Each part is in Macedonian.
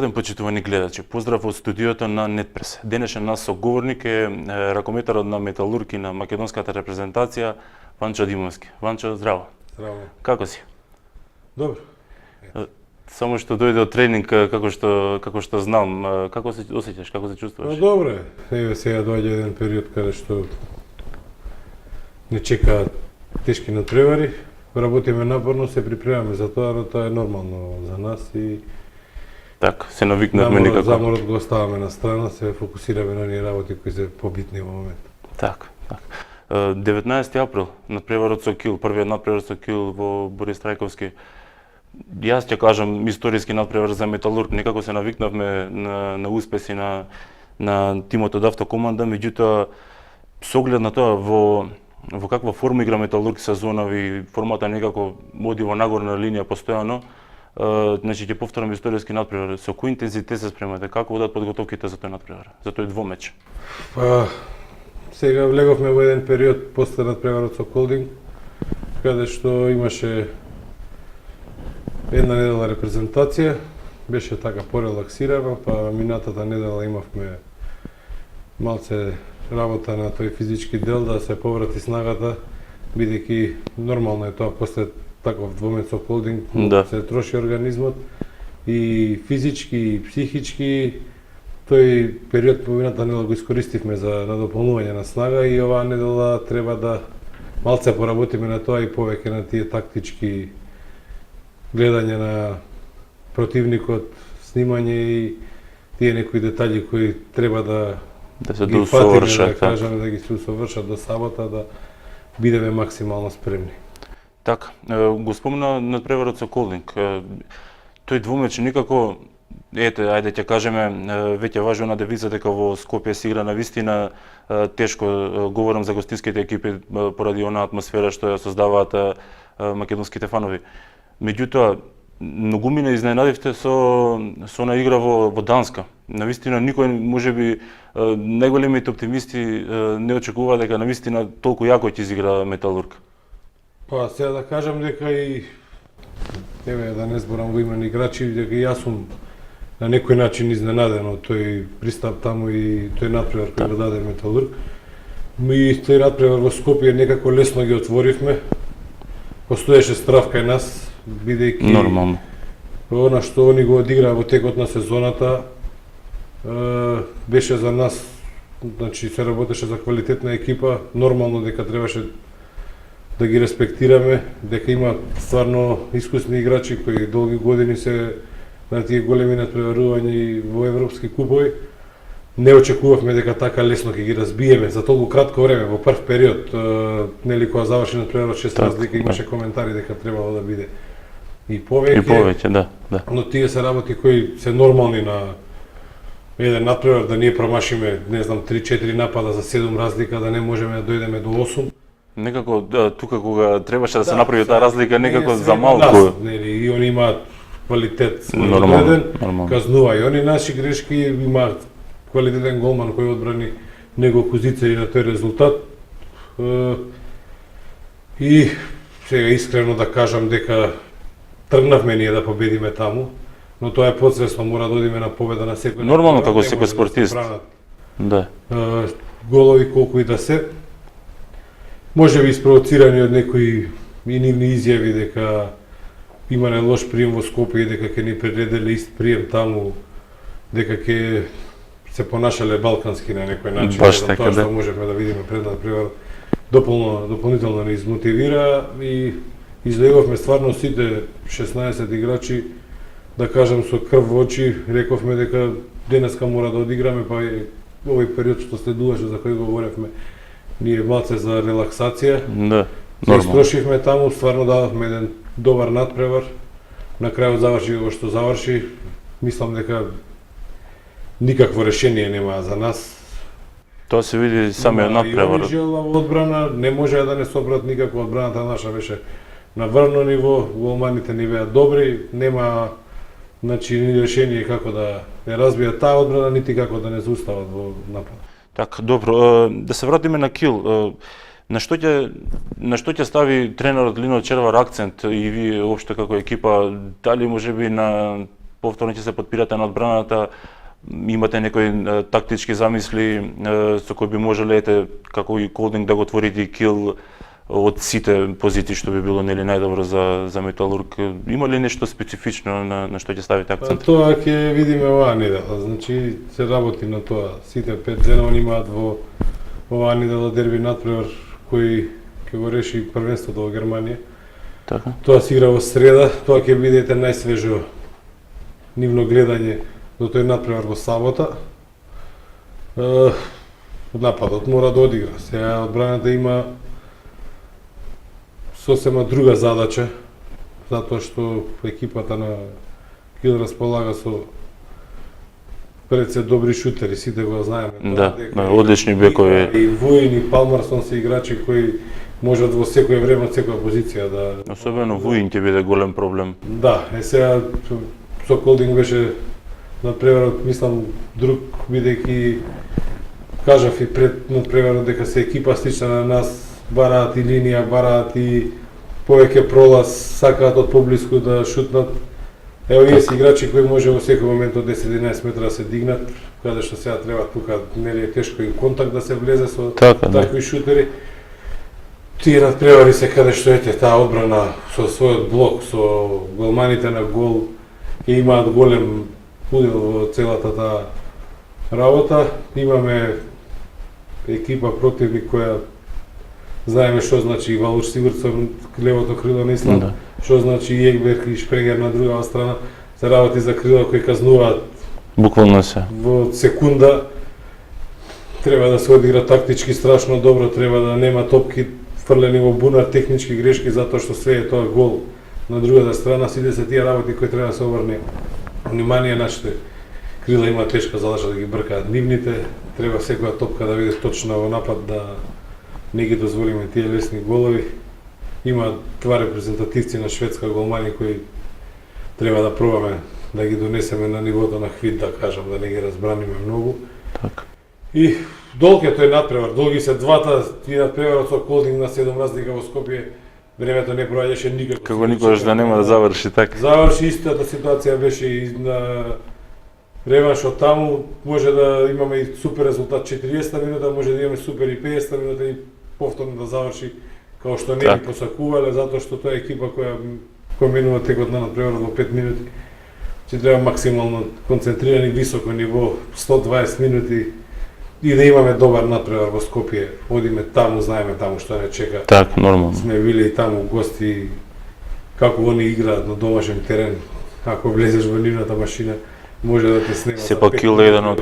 ден, почитувани гледачи. Поздрав од студиото на Нетпрес. Денешен нас соговорник е ракометарот на Металург и на македонската репрезентација Ванчо Димовски. Ванчо, здраво. Здраво. Како си? Добро. Само што дојде од тренинг, како што знам, како се осеќаш, како се чувствуваш? Добро е. Еве сега доаѓа еден период каде што не чекаат тешки натпревари. Работиме напорно, се припремаме за тоа, но тоа е нормално за нас и Так, се навикнавме некако. Заморот го оставаме на страна, се фокусираме на оние работи кои се побитни во моментот. Так. 19 април, надпреварот со Кил, првиот надпревар со Кил во Борис Трајковски. Јас ќе кажам историски надпревар за Металург, некако се навикнавме на успеси на тимот од автокоманда, меѓутоа со оглед на тоа во каква форма игра Металург сезонави, формата некако оди во нагорна линија постојано. Значи ќе повторам историски надпревар. Со кој интензитет се спремате? Како одат подготовките за тој надпревар? За тој двомеч? Сега влеговме во еден период после надпреварот со Колдинг, каде што имаше една недела репрезентација, беше така порелаксирана, па минатата недела имавме малце работа на тој физички дел да се поврати снагата, бидејќи нормално е тоа после таков двомеч со Колдинг, да се троши организмот и физички и психички. Тој период по минатата недела го искористивме за надополнување на снага и оваа недела треба да малце поработиме на тоа и повеќе на тие тактички гледање на противникот, снимање и тие некои детали кои треба да се ги усовршат, да кажаме, да ги се усовршат до сабота, да бидеме максимално спремни. Така, го спомна надпреварот со Колдинг. Тој двумеч никако, ајде ќе кажеме, веќе важи она девиза дека во Скопје се игра навистина тешко. Говорам за гостинските екипи поради онаа атмосфера што ја создаваат македонските фанови. Меѓутоа, многумина изненадивте со она игра во Данска. Навистина никој, можеби најголемите оптимисти не очекува дека навистина толку јако ќе изигра Металург. Па сега да кажам дека и еве да не зборам во име на играчи, дека и јас сум на некој начин изненаден од тој пристап таму и тој надпревар кој го даде Металург. И тој надпревар во Скопје некако лесно ги отворивме. Постоеше страв кај нас, бидејќи нормално она што они го одиграа во текот на сезоната беше за нас, значи се работеше за квалитетна екипа, нормално дека требаше да ги респектираме, дека има стварно искусни играчи кои долги години се на тие големи надпреварувања во европски купови. Не очекувавме дека така лесно ќе ги разбиеме за толку кратко време, во прв период, нели кога заврши надпреварот 6 разлика, имаше коментари дека требало да биде и повеќе. Да. Но тие се работи кои се нормални на еден надпревар, да ние промашиме, не знам, 3-4 напада за 7 разлика, да не можеме да дојдеме до 8. Некако тука кога требаше да се направи таа разлика, некако за малку. Нас, нели, и они имаат квалитет нормално. Казнува и они наши грешки, имаат квалитетен голман кој одбрани неколку зицери на тој резултат. И сега искрено да кажам дека тргнавме ние да победиме таму, но тоа е подсвесно, мора да одиме на победа на секој. Нормално како секој спортист. Да. Голови колку и да се. Може би испровоцирани од некои нивни изјави дека имале лош прием во Скопје и дека ќе ни приределе ист прием таму, дека ќе се понашале балкански на некој начин. Баш така, тоа што можеме да видиме пред надпревар дополнително ни измотивира и излеговме стварно сите 16 играчи, да кажам со крв во очи, рековме дека денеска мора да одиграме, па овој период што следуваше за кој го говоревме, ние малце за релаксација. Да, се истрошивме таму, стварно дадовме еден добар надпревар. На крајот заврши во што заврши. Мислам дека никакво решение нема за нас. Тоа се види самиот надпревар. И жела во одбрана, не може да не собрат никако, одбраната наша беше на врно ниво, голманите ни беа добри, нема значи ни решение како да не разбијат таа одбрана, нити како да не заустават во напад. Така, добро, да се вратиме на Кил. На што ќе стави тренерот Лино Червар акцент и вие општо како екипа, дали можеби на повторно ќе се подпирате на одбраната, имате некои тактички замисли со кои би можеле како и Колдинг да го отворите и кил од сите позиции што би било нели најдобро за Металург. Има ли нешто специфично на што ќе ставите акцент? Тоа ќе видиме оваа недела. Значи се работи на тоа. Сите 5 дена они имаат во оваа недела дерби надпревар кој ќе го реши првенството во Германија. Така. Тоа се игра во среда, тоа ќе видите најсвежо нивно гледање до тој надпревар во сабота. Нападот мора да одигра. Сега одбраната има сосема друга задача, затоа што екипата на Кил располага со пред се добри шутери, сите го знаеме. Да, одлични бекови. И Вуин и Палмарсон се играчи кои можат во секој време од секоја позиција да... Особено Вуин ќе биде голем проблем. Да, сега со Колдинг беше надпреварот, мислам, друг, бидејќи кажав и пред надпреварот дека се екипа слична на нас, бараат и линија, бараат и повеќе пролаз, сакаат од поблиску да шутнат. Ево овие се играчи кои може во секој момент од 10-11 метра да се дигнат, каде што сега треба тука нели е тешко и контакт да се влезе со такви шутери. Тие надпревари се каде што таа одбрана со својот блок, со голманите на гол, ќе имаат голем удел во целата таа работа. Имаме екипа противник која знаеме што значи Валуш Сигурдсон, левото крило на Исланд, што значи Егберг и Шпрегер на другава страна, се работи за крила кои казнуваат буквално се. Во секунда треба да се одигра тактички страшно добро, треба да нема топки фрлени во бунар, технички грешки, затоа што све е тоа гол на другата страна, сите се тие работи кои треба да се обрне внимание. Нашите крила има тешка задача да ги бркаат нивните, треба секоја топка да биде точна во напад, да не ги дозволиме тие лесни голови. Има два репрезентативци на шведска голмани кои треба да пробаме да ги донесеме на нивото на Хвит, да кажам, да не ги разбраниме многу. Така. И долг е тој надпревар, долги се двата, и надпреварот со Колдинг на 7 разлика во Скопје, времето не проаѓаше никако. Како никогаш да нема да заврши така. Заврши истата ситуација беше и на реваншот таму, може да имаме и супер резултат 40 минута, може да имаме супер и 50 минута и повторно да заврши како што не ни посакувале, затоа што тоа е екипа која минува текот на надпреварот во 5 минути. Че треба максимално концентрирани, високо ниво, 120 минути и да имаме добар надпревар во Скопје. Одиме таму, знаеме таму што не чека. Так, нормално. Сме били и таму гости, како они играат на домашен терен, ако влезеш во нивната машина, може да те снема. Сепак Кил е еден од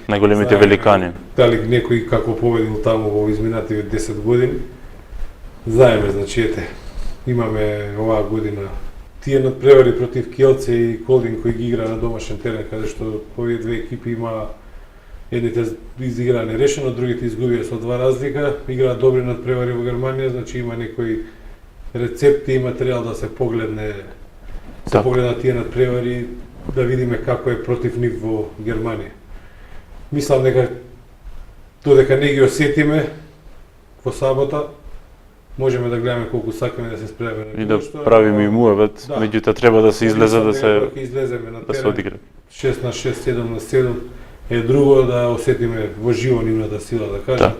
најголемите великани. Дали некој како победил таму во изминативе 10 години. Знаеме, значи имаме оваа година тие надпревари против Келце и Колдинг кои ги игра на домашен терен, каде што овие две екипи има едните изиграа нерешено, другите изгубија со 2 разлика, играат добри надпревари во Германија, значи има некои рецепти и материјал да се погледне, се погледнат тие надпревари, да видиме како е против нив во Германија. Мислам дека додека не ги осетиме во сабота, можеме да гледаме колку сакаме да се спремаме на и да правиме и муавет, меѓутоа треба да се излезе да се одигра. 6 на 6, 7 на 7 е друго да осетиме во живо нивната сила, да кажам.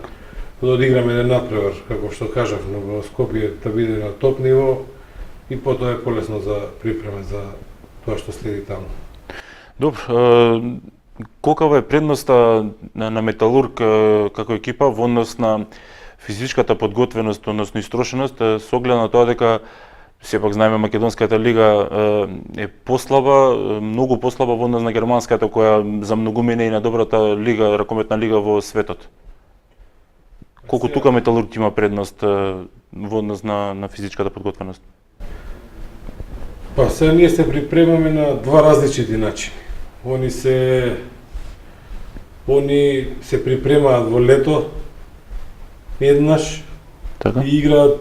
Да одиграме еден надпревар, како што кажав, во Скопје да биде на топ ниво и потоа е полесно за припрема за тоа што следи таму. Добро, колкава е предноста на Металург како екипа во однос на физичката подготвеност, односно истрошеност, со оглед на тоа дека сепак знаеме македонската лига е послаба, многу послаба во однос на германската, која за многу мене и на добрата лига, ракометна лига во светот. Колку тука Металург има предност во однос на физичката подготвеност? Па сега ние се припремаме на два различити начини. Они се припремаат во лето еднаш и играат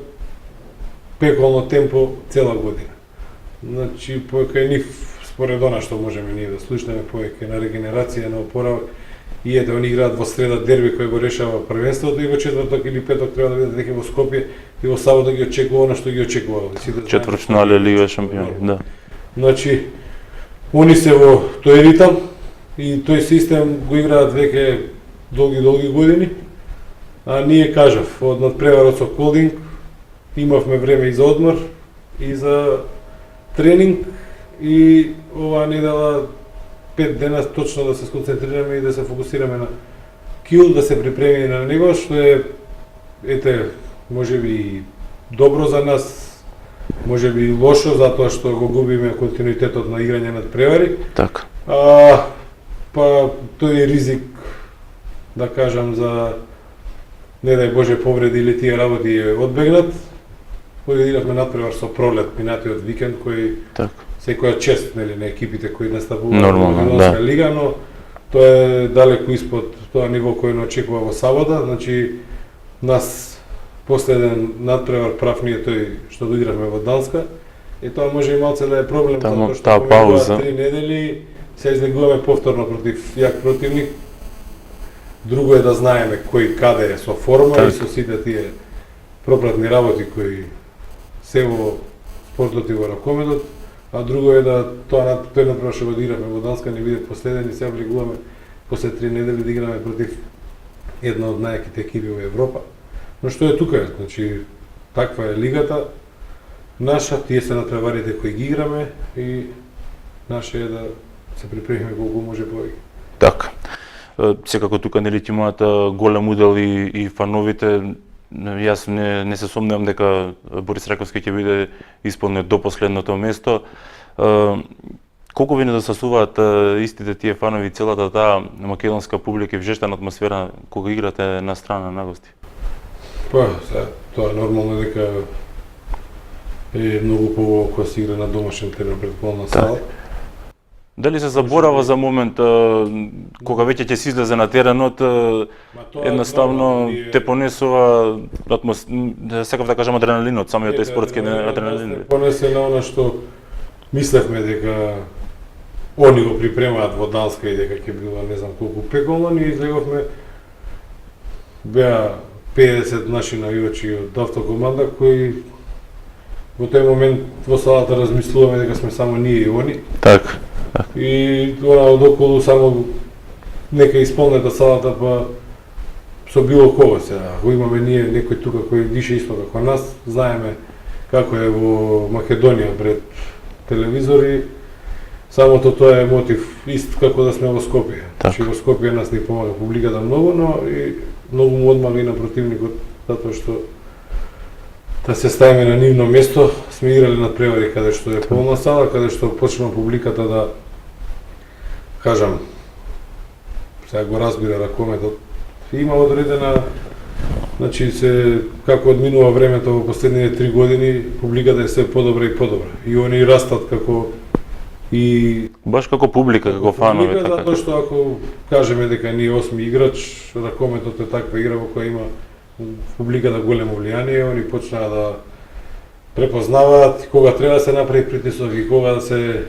пеколно темпо цела година. Значи, повеќе нив според она што можеме ние да слушнеме, повеќе на регенерација, на опоравак. И они играат во среда дерби кој го решава првенството и во четврток или петок треба да бидат веќе во Скопје и во сабота ги очекува она што ги очекува. Четвртфинале Лига шампиони, да. Значи, Они се во тој ритам и тој систем го играат веќе долги години. А ние, кажав, од надпреварот со Колдинг имавме време и за одмор и за тренинг и оваа недела 5 дена точно да се сконцентрираме и да се фокусираме на кил, да се припремиме на него, што е, можеби и добро за нас, можеби и лошо, затоа што го губиме континуитетот на играње над превари. Така. Па тој ризик, да кажам, за не дај Боже повреди или тие работи е одбегнат. Одидовме надпревар со Пролет минатиот викенд, кој секоја чест, нели, на екипите кои настапуваат во Македонска лига, но тоа е далеку испод тоа ниво кој не очекува во сабота. Значи, нас последен надпревар прав ние тој што доигравме во Данска, и тоа може и малце да е проблем, затоа што поминуваат 3 недели, се излегуваме повторно против јак противник. Друго е да знаеме кој каде е со форма и со сите тие пропратни работи кои се во спортот и во ракометот, а друго е да тој например што го игравме во Данска не биде последен и се облегуваме после 3 недели да играме против една од најаките екипи во Европа. Но што е тука, значи таква е лигата наша, тие се надпреварите кои ги играме и наше е да се припремиме колку може повеќе. Така. Секако тука нели имаат голем удел и фановите. Јас не се сомневам дека Борис Раковски ќе биде исполнет до последното место. Колку ви недостасуваат истите тие фанови, целата таа македонска публика и вжештана атмосфера кога играте на страна на гости? Па, тоа е нормално дека е многу побаво кога се игра на домашен терен пред полна сала. Дали се заборава за момент кога веќе ќе се излезе на теренот, едноставно те понесува сакав да кажам адреналинот, самиот тој спортски адреналин. Понесе на она што мислевме дека они го припремаат во Данска и дека ќе било не знам колку пеколно, ние излеговме, беа 50 наши навивачи од автокоманда кои во тој момент во салата размислуваме дека сме само ние и они. Така. И она одоколу само нека исполнета салата па со било кого сега. Ако имаме ние некој тука кој дише исто како нас, знаеме како е во Македонија пред телевизори, самото тоа е мотив ист како да сме во Скопје. Значи во Скопје нас ни помага публиката многу, но и многу му одмали на противникот, затоа што да се ставиме на нивно место, сме играли надпревари каде што е полна сала, каде што почна публиката да кажам, сега го разбира ракометот. Има одредена, значи се како одминува времето во последните 3 години, публиката е се подобра и подобра. И они растат како и баш како публика, како фанови, така. Затоа што ако кажеме дека ние 8 играч, ракометот е таква игра во која има публиката големо влијание, они почнаа да препознаваат кога треба да се направи притисок и кога да се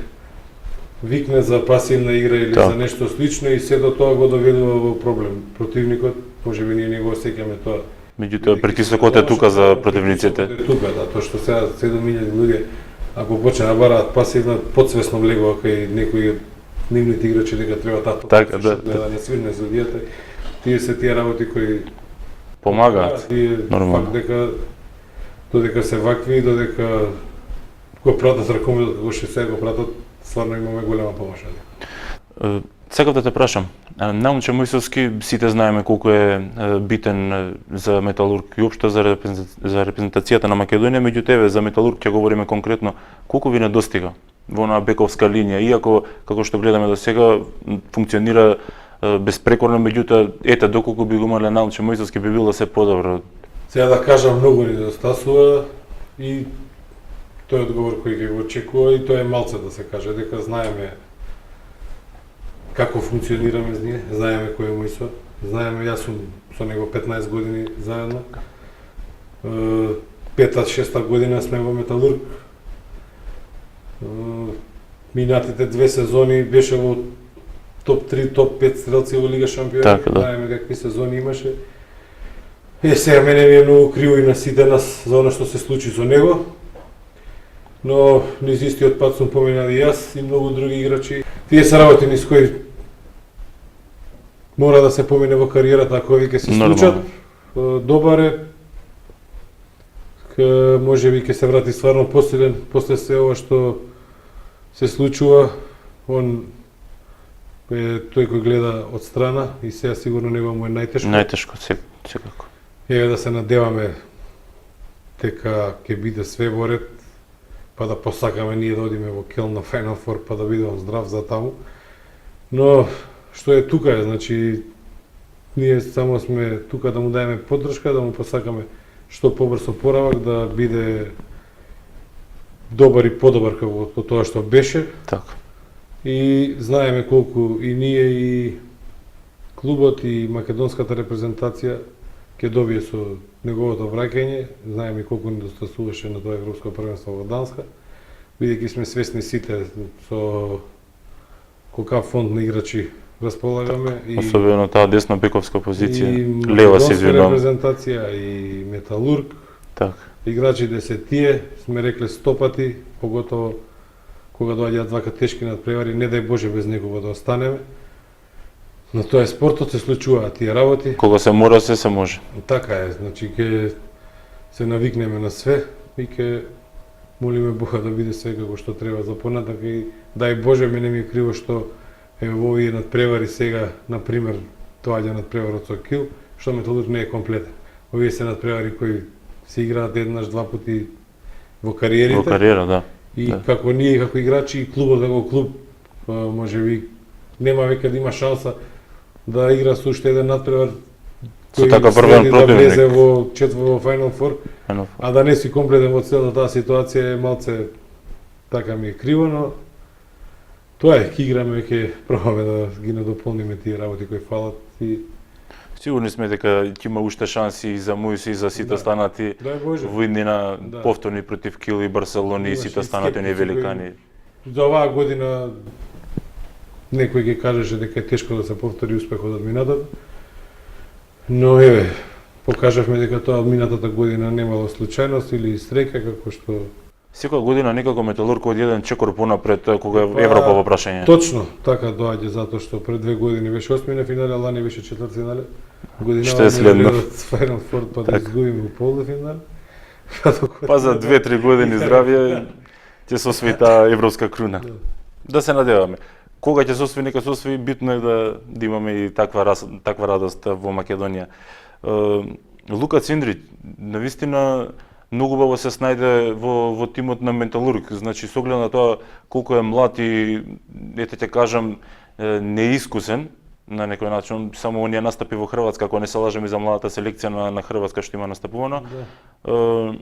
викне за пасивна игра или за нешто слично и сето тоа го доведува во проблем. Противникот, можеби ние не го осеќаме тоа. Меѓутоа притисокот е тука за противниците. Тука, тоа што сега 7.000 луѓе ако почне да бараат пасивна, подсвесно влегува кај некои нивните играчи дека треба тато. Така, да не свирне судијата. Тие се тие работи кои помагаат. Факт дека додека се вакви, додека го пратат ракометот како што сега го пратат, стварно имаме голема помош. Сакав да те прашам, Наумче Мојсовски, сите знаеме колку е битен за Металург и општо за репрезентацијата на Македонија, меѓу тебе за Металург ќе говориме конкретно, колку ви недостига во онаа бековска линија, иако како што гледаме до сега функционира безпрекорно, меѓутоа доколку би го имале Наумче Мојсовски би било се подобро. Сега да кажам, многу ни недостасува и тој одговор кој ќе го очекува и тоа е малце да се каже, дека знаеме како функционираме с ние, знаеме кој е Мојсо, знаеме, јас сум со него 15 години заедно, 5-6 година сме во Металург, минатите 2 сезони беше во топ 3, топ 5 стрелци во Лига Шампиони, знаеме какви сезони имаше. Сега мене ми е многу криво и на сите нас за оно што се случи со него. но низ истиот пат сум поменал и јас и многу други играчи. Тие се работи низ кои мора да се помине во кариерата ако веќе се случат. Добар е, може би ќе се врати стварно посилен после се ова што се случува. Он е тој кој гледа од страна и сега сигурно него му е најтешко. Најтешко, секако. Еве да се надеваме дека ќе биде све во ред, па да посакаме ние да одиме во Келн на Final Four, па да бидам здрав за таму. Но што е тука е, значи ние само сме тука да му даеме поддршка, да му посакаме што побрзо поравак, да биде добар и подобар како тоа што беше. Така. И знаеме колку и ние и клубот и македонската репрезентација ќе добие со неговото враќање. Знаеме и колку недостасуваше на тоа европско првенство во Данска, бидејќи сме свесни сите со колкав фонд на играчи располагаме. И особено таа десна бековска позиција, и лева се извинувам. репрезентација и Металург. Така. Играчите се тие, сме рекле 100 пати, поготово кога доаѓаат вака тешки надпревари, не дај Боже без некого да останеме. Но тоа е спортот, се случуваат тие работи. Кога се мора, се може. Така е, значи ќе се навикнеме на све и ќе молиме Бога да биде све како што треба за понатак и дај Боже мене ми е криво што во овие надпревари сега, на пример, доаѓа надпреварот со Кил, што Металург не е комплетен. Овие се надпревари кои се играат еднаш, два пати во кариерите. Во кариера, да. И како ние како играчи и клубот како клуб, можеби нема веќе да има шанса да игра со уште еден надпревар Со така првен да влезе противник. во Final Four, а да не си комплетен во целата таа ситуација е малце така ми е криво, но тоа е, ќе играме, ќе пробаме да ги надополниме тие работи кои фалат и Сигурни сме дека ќе има уште шанси и за Мојси и за сите Да. останати дај Боже. во иднина Да. повторни против Кил и Барселона и Имаше сите и останати скептици великани. За оваа година некој ќе кажеше дека е тешко да се повтори успехот од минатата. Но еве, покажавме дека тоа од минатата година немало случајност или среќа како што Секоја година некако Металург од еден чекор понапред кога е Па, Европа во прашање. точно така доаѓа затоа што пред 2 години беше осми на финале, а лани беше четвртфинале. Година Што е следно? Final Four па да Така. изгубиме во полуфинал. Па за 2-3 години здравје ќе се освои таа европска круна. Да се надеваме. Кога ќе се освои, нека се освои, битно е да имаме и таква радост во Македонија. Лука Циндрич, навистина многу убаво се снајде во тимот на Металург, значи со оглед на тоа колку е млад и ете ќе кажам неискусен на некој начин, само оние настапи во Хрватска, ако не се лажам и за младата селекција на Хрватска што има настапувано. Да.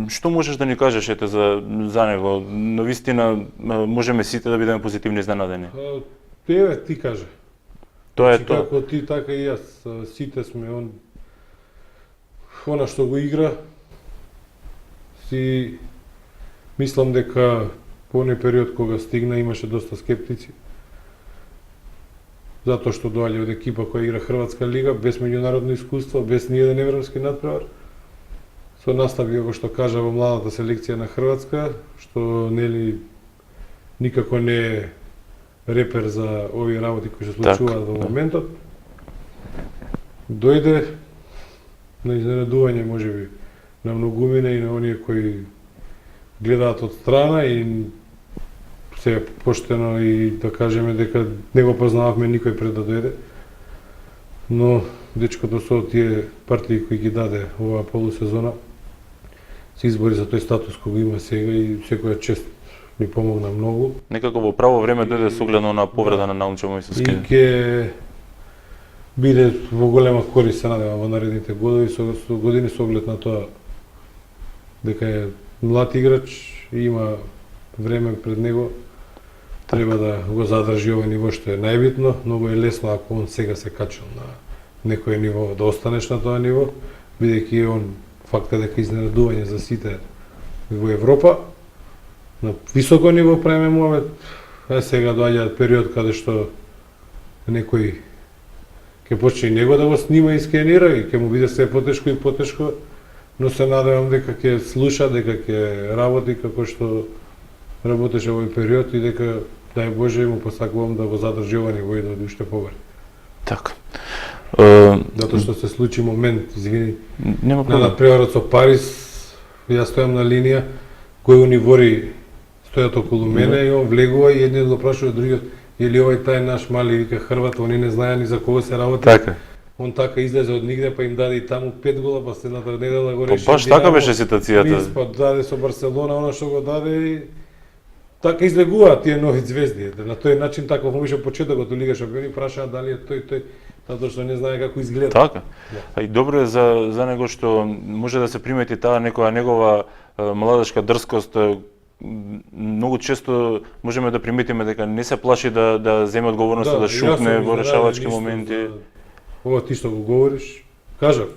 Што можеш да ни кажеш ете за него? Навистина можеме сите да бидеме позитивни изненадени. Еве ти кажа. Тоа е Значи, тоа. како ти, така и јас. Сите сме она што го игра, си мислам дека по оној период кога стигна имаше доста скептици. Затоа што доаѓа од екипа која игра Хрватска лига, без меѓународно искуство, без ни еден европски надпревар. Со настави како што кажа во младата селекција на Хрватска, што нели никако не е репер за овие работи кои се случуваат во моментот. Дојде на изненадување можеби на многумина и на оние кои гледаат од страна и се поштено и да кажеме дека не го познававме никој пред да дојде. Но дечкото со тие партии кои ги даде оваа полусезона се избори за тој статус кој го има сега и секоја чест ни помогна многу. Некако во право време дојде согледно на повреда на Наумче И Мојсовски. ќе биде во голема корист се надевам во наредните години со години со оглед на тоа дека е млад играч и има време пред него. Треба да го задржи ова ниво што е најбитно. Многу е лесно ако он сега се качил на некој ниво да останеш на тоа ниво, бидејќи он факт е дека изненадување за сите во Европа. На високо ниво правиме муавет, а сега доаѓа период каде што некој ќе почне и него да го снима и скенира и ќе му биде се потешко и потешко но се надевам дека ќе слуша, дека ќе работи како што работеше овој период и дека, дај Боже, му посакувам да го задржи ова ниво и да оди уште побаре. Така. Затоа што се случи момент, извини, Нема на проблем. надпреварот со Париз, јас стојам на линија, кои унивори стојат околу мене и он влегува и едниот го прашува другиот, или овој тај наш мали вика Хрват, они не знаеа ни за кого се работи. Така. Он така излезе од нигде, па им даде и таму 5 гола, па следната недела го Па реши. баш така беше ситуацијата. Низ, па даде со Барселона, она што го даде и така излегуваат тие нови звезди. На тој начин така му беше почетокот у Лига шампиони, прашаа дали е тој, затоа што не знае како изгледа. Така. Да. А и добро е за него што може да се примети таа некоја негова младашка дрскост. Многу често можеме да приметиме дека не се плаши да земе одговорноста, да шутне во решавачки моменти. Ова ти што го говориш, кажав,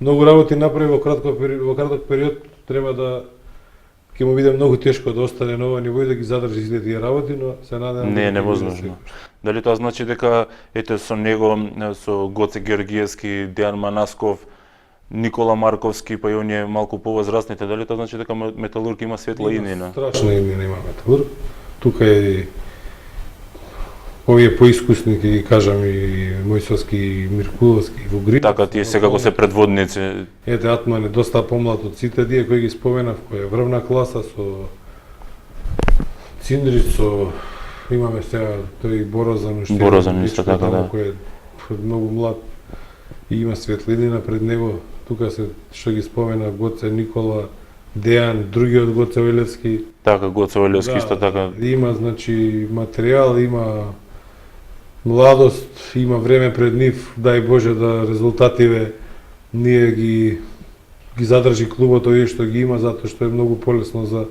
многу работи направи во краток период, треба да ќе му биде многу тешко да остане на ова ниво и да ги задржи сите тие работи, но се надевам Не е дека ќе биде невозможно. секојаш. Дали тоа значи дека ете со него, со Гоце Георгиевски, Дејан Манасков, Никола Марковски, па и оние малку повозрастните, дали тоа значи дека Металург има светла иднина? Страшна иднина има Металург. Тука е овие поискусни, ќе ги кажам, и Мојсовски, и Миркуловски, и Вугрин. Така, тие секако се предводници. Ете, Атман е доста помлад од сите тие кои ги споменав, кој е врвна класа со Циндрич, со имаме сега тој Борозан, уште Борозан, еден исто дечко така, таму да. кој е многу млад и има светлина пред него. Тука се што ги спомена Гоце Никола, Дејан, другиот Гоце Ојлевски. Така, Гоце Олевски исто така. Има, значи, материјал, има младост, има време пред нив, дај Боже да резултативе ние ги задржи клубот овие што ги има, затоа што е многу полесно за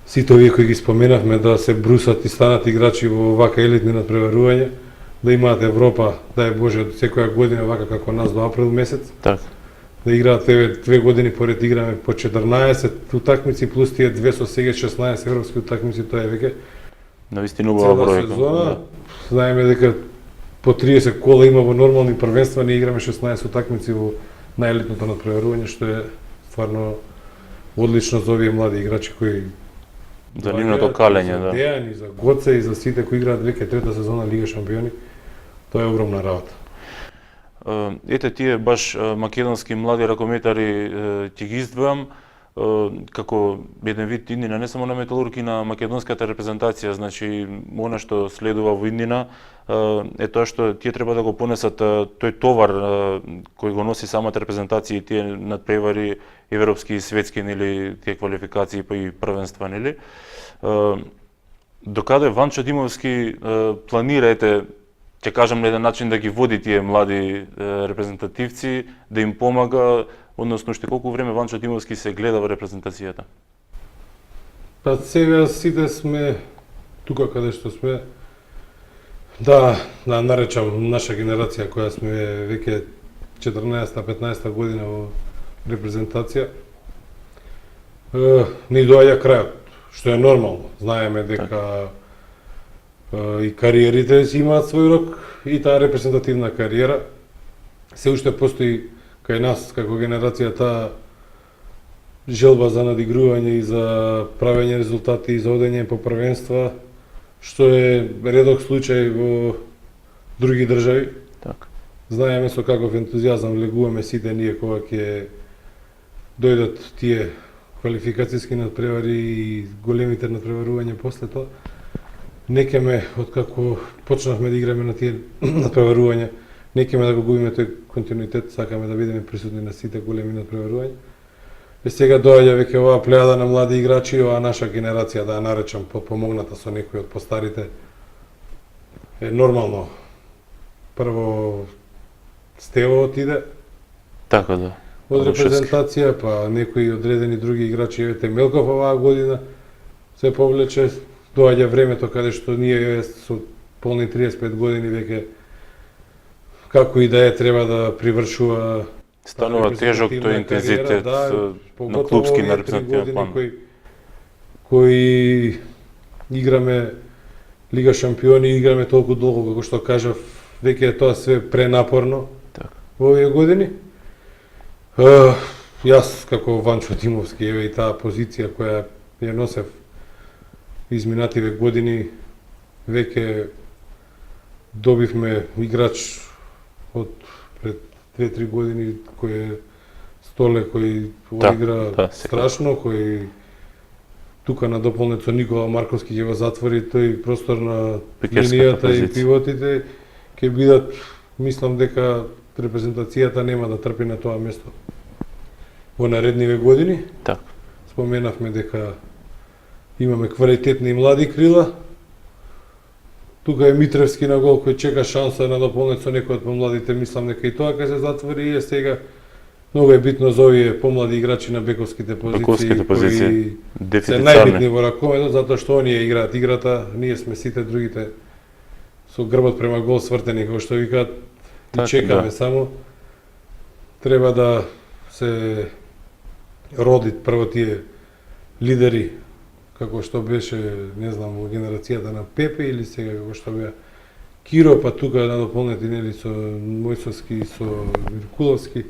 сите овие кои ги споменавме да се брусат и станат играчи во вака елитни надпреварувања, да имаат Европа, дај Боже, секоја година вака како нас до април месец, Така. да играат две години поред играме по 14 утакмици плюс тие две со сега 16 европски утакмици, тоа е веќе Навистина убава цела бројка. сезона. Да. Знаеме дека по 30 кола има во нормални првенства, ние играме 16 утакмици во најелитното надпреварување, што е стварно одлично за овие млади играчи кои За нивното калење, за да. Дејан и за Гоце и за сите кои играат веќе трета сезона Лига шампиони. Тоа е огромна работа. Ете тие баш македонски млади ракометари ќе ги издвојам како еден вид иднина не само на Металург и на македонската репрезентација, значи она што следува во иднина е тоа што тие треба да го понесат тој товар кој го носи самата репрезентација и тие надпревари европски и светски нели тие квалификации па и првенства нели. Докаде Ванчо Димовски планира ќе кажам на еден начин да ги води тие млади репрезентативци, да им помага, односно уште колку време Ванчо Димовски се гледа во репрезентацијата? Па сега сите сме тука каде што сме. Да наречам наша генерација која сме веќе 14-15 година во репрезентација. Ни доаѓа крајот, што е нормално. Знаеме дека и кариерите си имаат свој рок и таа репрезентативна кариера се уште постои кај нас како генерација таа желба за надигрување и за правење резултати и за одење по првенства, што е редок случај во други држави. Така. Знаеме со каков ентузијазам влегуваме сите ние кога ќе дојдат тие квалификацијски надпревари и големите надпреварувања после тоа. Некеме, откако почнавме да играме на тие надпреварувања, некеме да го губиме тој континуитет, сакаме да бидеме присутни на сите големи надпреварувања. И сега доаѓа веќе оваа плејада на млади играчи, оваа наша генерација, да ја наречам подпомогната со некои од постарите, е нормално. Прво Стево отиде Така да. од Рушевски. репрезентација, па некои одредени други играчи, евете Мелков оваа година се повлече. Доаѓа времето каде што ние со полни 35 години веќе како и да е треба да привршува Станува тежок тој интензитет на клубски на репрезентативен план. Кои играме Лига шампиони, играме толку долго како што кажав, веќе е тоа све пренапорно Така. во овие години. Јас како Ванчо Тимовски, еве и таа позиција која ја носев изминативе години, веќе добивме играч од пред 2-3 години кој е Столе, кој игра страшно, кој тука на дополнецо Никола Марковски ќе го затвори тој простор на линијата и пивотите, ќе бидат, мислам дека репрезентацијата нема да трпи на тоа место во наредниве години. Так. Споменавме дека имаме квалитетни млади крила. Тука е Митревски на гол кој чека шанса на дополнет со некој од помладите, мислам дека и тоа ќе се затвори и сега многу е битно за овие помлади играчи на бековските позиции кои се најбитни во раковето, затоа што оние играат играта, ние сме сите другите со грбот према гол свртени, кој што викаат и чекаме само. Треба да се родит прво тие лидери, како што беше, не знам, во генерацијата на Пепе или сега како што беа Киро, па тука надополнети нели со Мојсовски и со Виркуловски.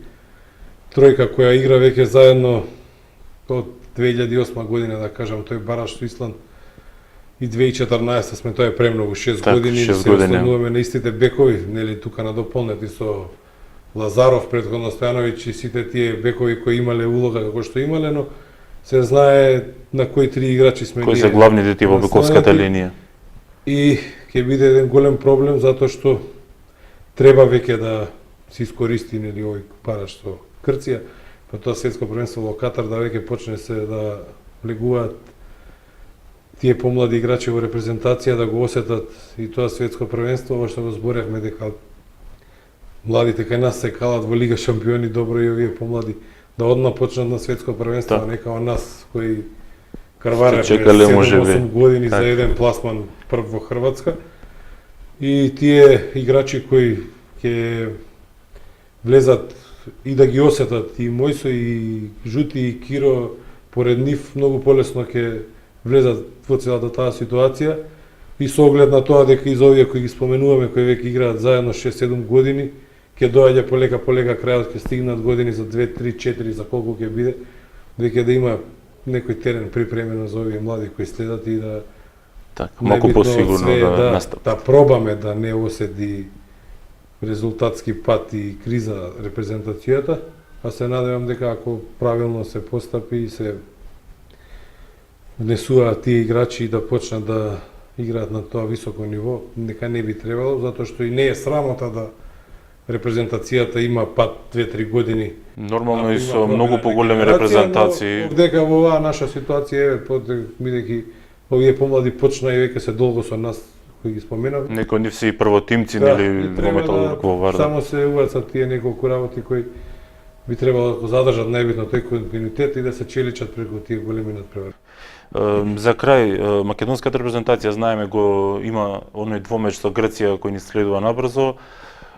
Тројка која игра веќе заедно од 2008 година, да кажам, тој бараш со Исланд и 2014 сме тоа е премногу 6 години, се остануваме на истите бекови, нели тука надополнети со Лазаров, предходно Стојановиќ и сите тие бекови кои имале улога како што имале, но се знае на кои три играчи сме кои се главните ти во бековската линија. И ќе биде еден голем проблем затоа што треба веќе да се искористи нели овој параш со Грција, па тоа светско првенство во Катар да веќе почне се да влегуваат тие помлади играчи во репрезентација, да го осетат и тоа светско првенство, во што го зборевме дека младите кај нас се калат во Лига шампиони добро и овие помлади да одма почнат на светско првенство, не као нас кои карваревме 7-8 години за еден пласман прв во Хрватска. И тие играчи кои ќе влезат и да ги осетат и Мојсо и Жути и Киро, поред нив многу полесно ќе влезат во целата таа ситуација и со оглед на тоа дека из овие кои ги споменуваме, кои веќе играат заедно 6-7 години, ќе доаѓа полека крајот, ќе стигнат години за 2, 3, 4, за колку ќе биде, веќе да има некој терен припремено за овие млади кои следат и да малку посигурно да настапат. Да пробаме да не оседи резултатски пат и криза репрезентацијата, а се надевам дека ако правилно се постапи и се внесуваат тие играчи и да почнат да играат на тоа високо ниво, дека не би требало, затоа што и не е срамота да репрезентацијата има пат 2-3 години. Нормално и со многу поголеми репрезентации. Дека во оваа наша ситуација, бидејќи овие помлади почна и веќе се долго со нас, кои ги споменав. Некои од нив се и првотимци, нели, во Металург во Вардар. Само се увацат тие неколку работи кои би требало да го задржат најбитно тој континуитет и да се челичат преку тие големи надпревари. За крај, македонската репрезентација знаеме го има оној двомеч со Грција кој ни следува набрзо.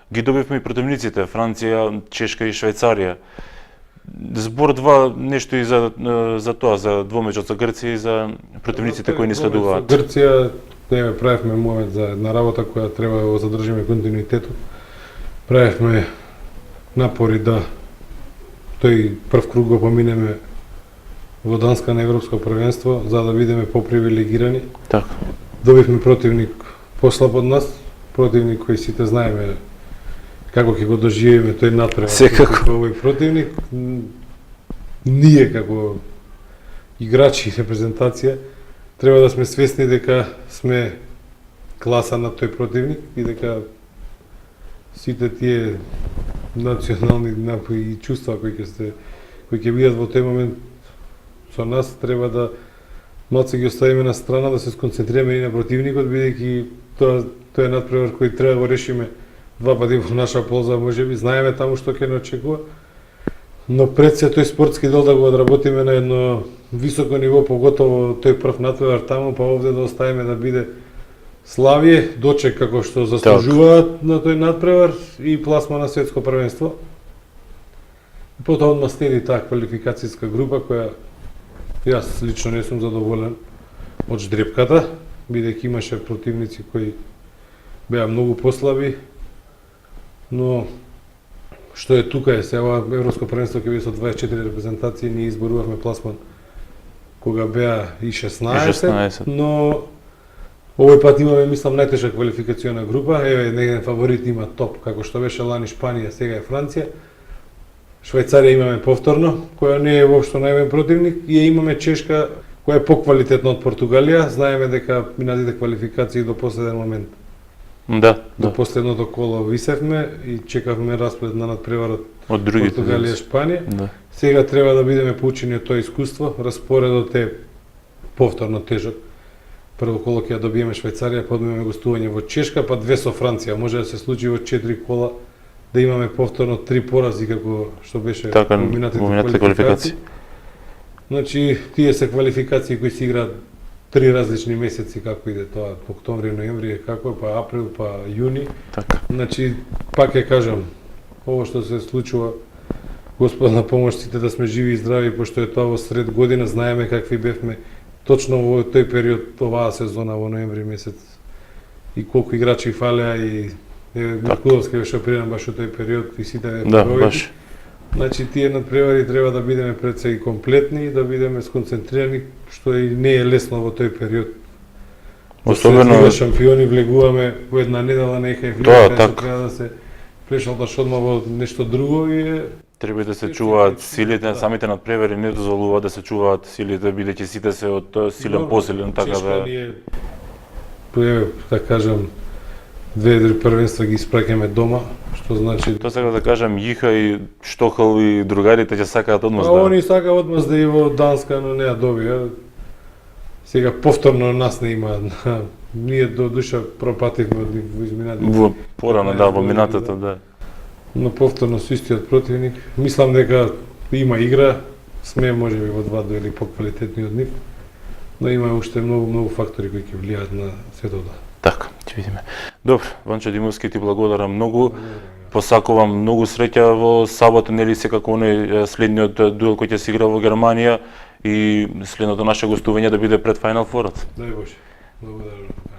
Ги добивме и противниците Франција, Чешка и Швајцарија. Збор два нешто и за тоа, за двомечот со Грција и за противниците кои ни следуваат. Грција правевме момент за една работа која треба да го задржиме континуитетот. Правевме напори да тој прв круг го поминеме во Данска на Европско првенство, за да бидеме попривилегирани. Така. Добивме противник послаб од нас, противник кој сите знаеме како ќе го доживееме тој натпревар. Секако. Овој противник, ние како играчи и репрезентација треба да сме свесни дека сме класа на тој противник и дека сите тие национални напои и чувства кои ќе бидат во тој момент со нас, треба да малце ги оставиме на страна, да се сконцентрираме и на противникот, бидејќи тоа е надпревар кој треба да го решиме два пати во наша полза, можеби знаеме таму што ќе не очекува. Но пред се тој спортски дел да го одработиме на едно високо ниво, поготово тој прв надпревар таму, па овде да оставиме да биде славие, дочек како што заслужуваат на тој надпревар и пласма на светско првенство. Потоа одма следи таа квалификацијска група која јас лично не сум задоволен од ждрепката, бидејќи имаше противници кои беа многу послаби, но што е тука е се ова европско првенство ќе биде со 24 репрезентации, ние изборувавме пласман кога беа и 16, но овој пат имаме, мислам, најтежка квалификациона група. Еве, негден фаворит има топ, како што беше лани Шпанија, сега е Франција. Швајцарија имаме повторно, која не е воопшто највен противник, и имаме Чешка, која е поквалитетна од Португалија. Знаеме дека минатите квалификации до последен момент. Да, До последното коло висевме и чекавме расплет на надпреварот од другите. Португалија, Шпанија. Да. Сега треба да бидеме поучени од тоа искуство. Распоредот е повторно тежок. Прво коло ќе ја добиеме Швајцарија, подмиваме гостување во Чешка, па 2 со Франција. Може да се случи во 4 кола да имаме повторно 3 порази како што беше Така, во минатите квалификации. Значи, тие се квалификации кои се играат 3 различни месеци, како иде тоа, октомври, ноември, како, па април, па јуни. Така. Значи, пак ќе кажам, ово што се случува, Господ на помош сите да сме живи и здрави, пошто е тоа во сред година, знаеме какви бевме точно во тој период, оваа сезона во ноември месец. И колку играчи фалеа и Миркуловски беше оприран баш во тој период и сите Да, баш. Значи, тие надпревари треба да бидеме пред се и комплетни, да бидеме сконцентрирани, што и не е лесно во тој период. Особено шампиони влегуваме во една недела нека Тоа, влегуваме, така. треба да се прешалдаш одма во нешто друго и е треба да се чуваат силите, самите надпревари не дозволуваат да се чуваат силите, бидејќи сите се од силен посилен, така Чешка да. ние, еве, да кажам, 2-3 првенства ги испраќаме дома, што значи Тоа сега да кажам, Јиха и Штохал и другарите ќе сакаат одмаз а да. они сака одмаз да и во Данска, но не ја добија. Сега повторно нас не има. Ние до душа пропативме од нив во изминатите. Во порано, да, во минатата, да. Но повторно со истиот противник. Мислам дека има игра, сме можеби во 2 дуели поквалитетни од нив, но има уште многу фактори кои ќе влијаат на сето тоа. Така, ќе видиме. Добро, Ванчо Димовски, ти благодарам многу. Посакувам многу среќа во сабота, нели секако оној следниот дуел кој ќе се игра во Германија и следното наше гостување да биде пред Final Four-от. Дај Боже. Благодарам.